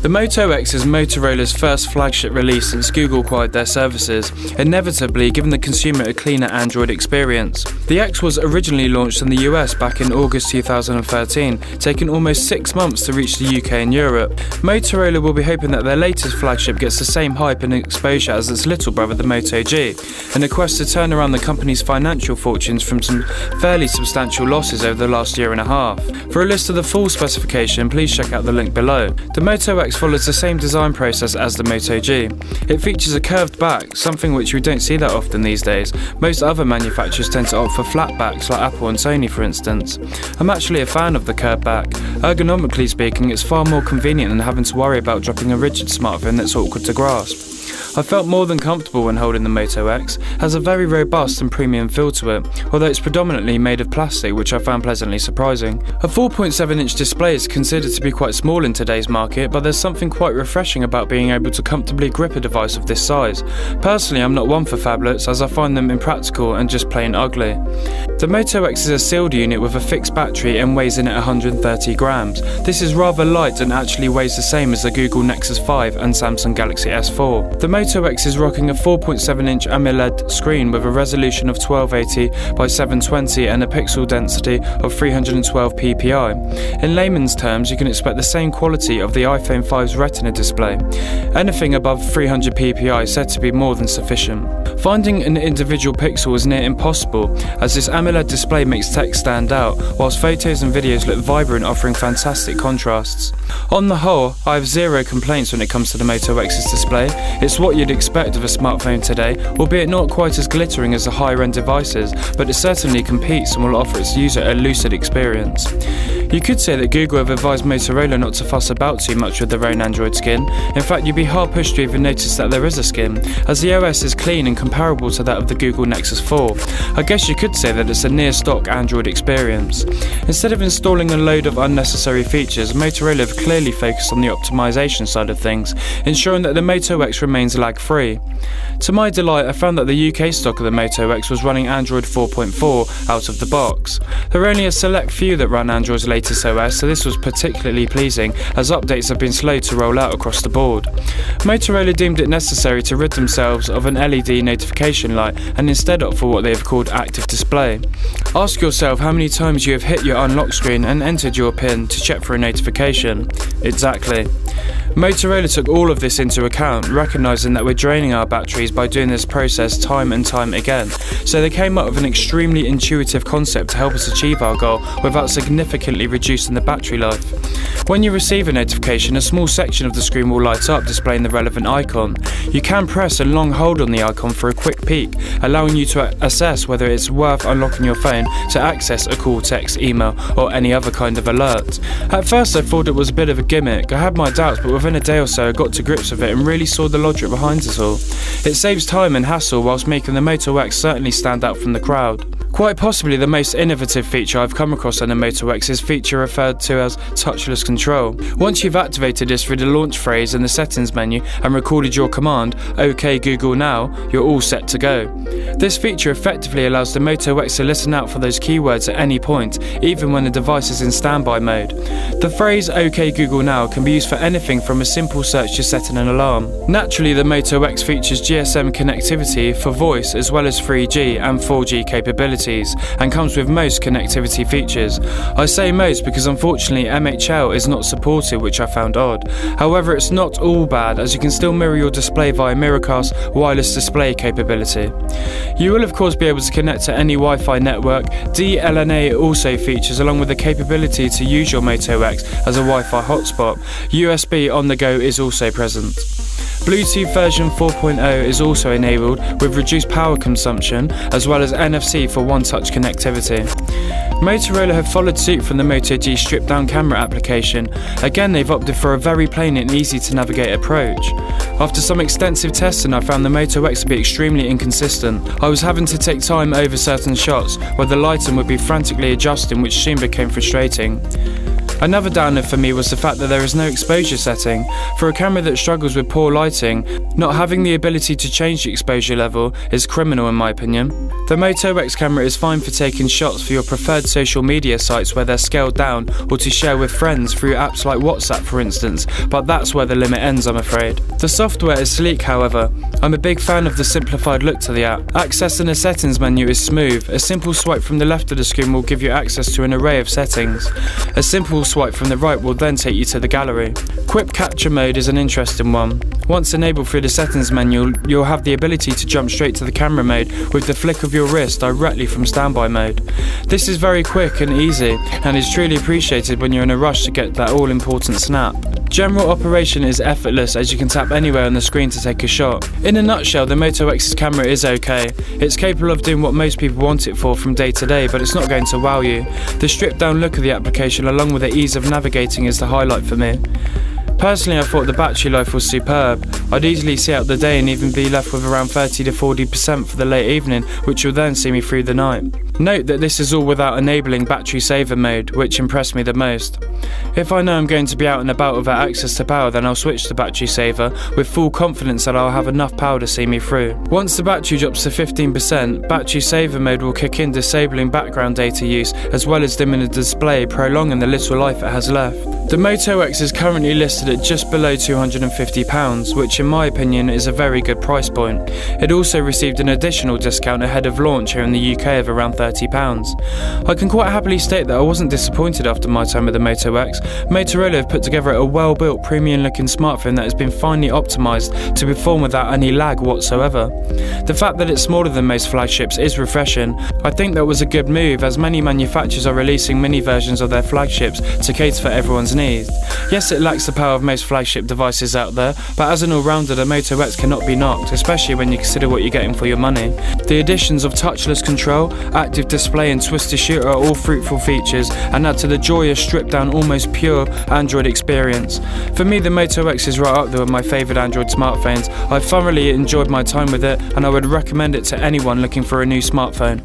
The Moto X is Motorola's first flagship release since Google acquired their services, inevitably giving the consumer a cleaner Android experience. The X was originally launched in the US back in August 2013, taking almost 6 months to reach the UK and Europe. Motorola will be hoping that their latest flagship gets the same hype and exposure as its little brother, the Moto G, in a quest to turn around the company's financial fortunes from some fairly substantial losses over the last year and a half. For a list of the full specification, please check out the link below. The Moto X follows the same design process as the Moto G. It features a curved back, something which we don't see that often these days. Most other manufacturers tend to opt for flat backs, like Apple and Sony for instance. I'm actually a fan of the curved back. Ergonomically speaking, it's far more convenient than having to worry about dropping a rigid smartphone that's awkward to grasp. I felt more than comfortable when holding the Moto X. It has a very robust and premium feel to it, although it's predominantly made of plastic, which I found pleasantly surprising. A 4.7-inch display is considered to be quite small in today's market, but there's something quite refreshing about being able to comfortably grip a device of this size. Personally, I'm not one for phablets, as I find them impractical and just plain ugly. The Moto X is a sealed unit with a fixed battery and weighs in at 130 grams. This is rather light and actually weighs the same as the Google Nexus 5 and Samsung Galaxy S4. The Moto X is rocking a 4.7-inch AMOLED screen with a resolution of 1280 by 720 and a pixel density of 312 ppi. In layman's terms, you can expect the same quality of the iPhone 5's Retina display. Anything above 300 ppi is said to be more than sufficient. Finding an individual pixel is near impossible, as this AMOLED display makes text stand out, whilst photos and videos look vibrant, offering fantastic contrasts. On the whole, I have zero complaints when it comes to the Moto X's display. It's what you'd expect of a smartphone today, albeit not quite as glittering as the higher-end devices, but it certainly competes and will offer its user a lucid experience. You could say that Google have advised Motorola not to fuss about too much with their own Android skin. In fact, you'd be hard-pushed to even notice that there is a skin, as the OS is clean and comparable to that of the Google Nexus 4. I guess you could say that it's a near-stock Android experience. Instead of installing a load of unnecessary features, Motorola have clearly focused on the optimization side of things, ensuring that the Moto X remains lag-free. To my delight, I found that the UK stock of the Moto X was running Android 4.4 out of the box. There are only a select few that run Android's latest OS, so this was particularly pleasing, as updates have been slow to roll out across the board. Motorola deemed it necessary to rid themselves of an LED notification light and instead opt for what they have called active display. Ask yourself how many times you have hit your unlock screen and entered your PIN to check for a notification. Exactly. Motorola took all of this into account, recognising that we're draining our batteries by doing this process time and time again, so they came up with an extremely intuitive concept to help us achieve our goal without significantly reducing the battery life. When you receive a notification, a small section of the screen will light up, displaying the relevant icon. You can press and long hold on the icon for a quick peek, allowing you to assess whether it's worth unlocking your phone to access a call, text, email, or any other kind of alert. At first I thought it was a bit of a gimmick. I had my doubts, but within a day or so I got to grips with it and really saw the logic behind it all. It saves time and hassle whilst making the Moto X certainly stand out from the crowd. Quite possibly the most innovative feature I've come across on the Moto X is feature referred to as touchless control. Once you've activated this through the launch phrase in the settings menu and recorded your command, OK Google Now, you're all set to go. This feature effectively allows the Moto X to listen out for those keywords at any point, even when the device is in standby mode. The phrase OK Google Now can be used for anything from a simple search to setting an alarm. Naturally, the Moto X features GSM connectivity for voice as well as 3G and 4G capabilities, and comes with most connectivity features. I say most because unfortunately MHL is not supported, which I found odd. However, it's not all bad, as you can still mirror your display via Miracast wireless display capability. You will of course be able to connect to any Wi-Fi network. DLNA also features, along with the capability to use your Moto X as a Wi-Fi hotspot. USB on the go is also present. Bluetooth version 4.0 is also enabled with reduced power consumption, as well as NFC for one-touch connectivity. Motorola have followed suit from the Moto G stripped-down camera application. Again, they've opted for a very plain and easy to navigate approach. After some extensive testing, I found the Moto X to be extremely inconsistent. I was having to take time over certain shots, where the lighting would be frantically adjusting, which soon became frustrating. Another downer for me was the fact that there is no exposure setting. For a camera that struggles with poor lighting, not having the ability to change the exposure level is criminal in my opinion. The Moto X camera is fine for taking shots for your preferred social media sites where they're scaled down, or to share with friends through apps like WhatsApp for instance, but that's where the limit ends, I'm afraid. The software is sleek however. I'm a big fan of the simplified look to the app. Accessing the settings menu is smooth. A simple swipe from the left of the screen will give you access to an array of settings. A simple swipe from the right will then take you to the gallery. Quick capture mode is an interesting one. Once enabled through the settings menu, you'll have the ability to jump straight to the camera mode with the flick of your wrist directly from standby mode. This is very quick and easy, and is truly appreciated when you're in a rush to get that all-important snap. General operation is effortless as you can tap anywhere on the screen to take a shot. In a nutshell, the Moto X's camera is okay. It's capable of doing what most people want it for from day to day, but it's not going to wow you. The stripped down look of the application along with the ease of navigating is the highlight for me. Personally, I thought the battery life was superb. I'd easily see out the day and even be left with around 30 to 40% for the late evening, which will then see me through the night. Note that this is all without enabling battery saver mode, which impressed me the most. If I know I'm going to be out and about without access to power, then I'll switch to battery saver with full confidence that I'll have enough power to see me through. Once the battery drops to 15%, battery saver mode will kick in, disabling background data use as well as dimming the display, prolonging the little life it has left. The Moto X is currently listed at just below £250, which in my opinion is a very good price point. It also received an additional discount ahead of launch here in the UK of around £30. I can quite happily state that I wasn't disappointed after my time with the Moto X. Motorola have put together a well-built, premium-looking smartphone that has been finely optimised to perform without any lag whatsoever. The fact that it's smaller than most flagships is refreshing. I think that was a good move, as many manufacturers are releasing mini versions of their flagships to cater for everyone's needs. Yes, it lacks the power of most flagship devices out there, but as an all-rounder, the Moto X cannot be knocked, especially when you consider what you're getting for your money. The additions of touchless control, active display and twist to shoot are all fruitful features and add to the joyous, stripped down, almost pure Android experience. For me, the Moto X is right up there with my favourite Android smartphones. I've thoroughly enjoyed my time with it and I would recommend it to anyone looking for a new smartphone.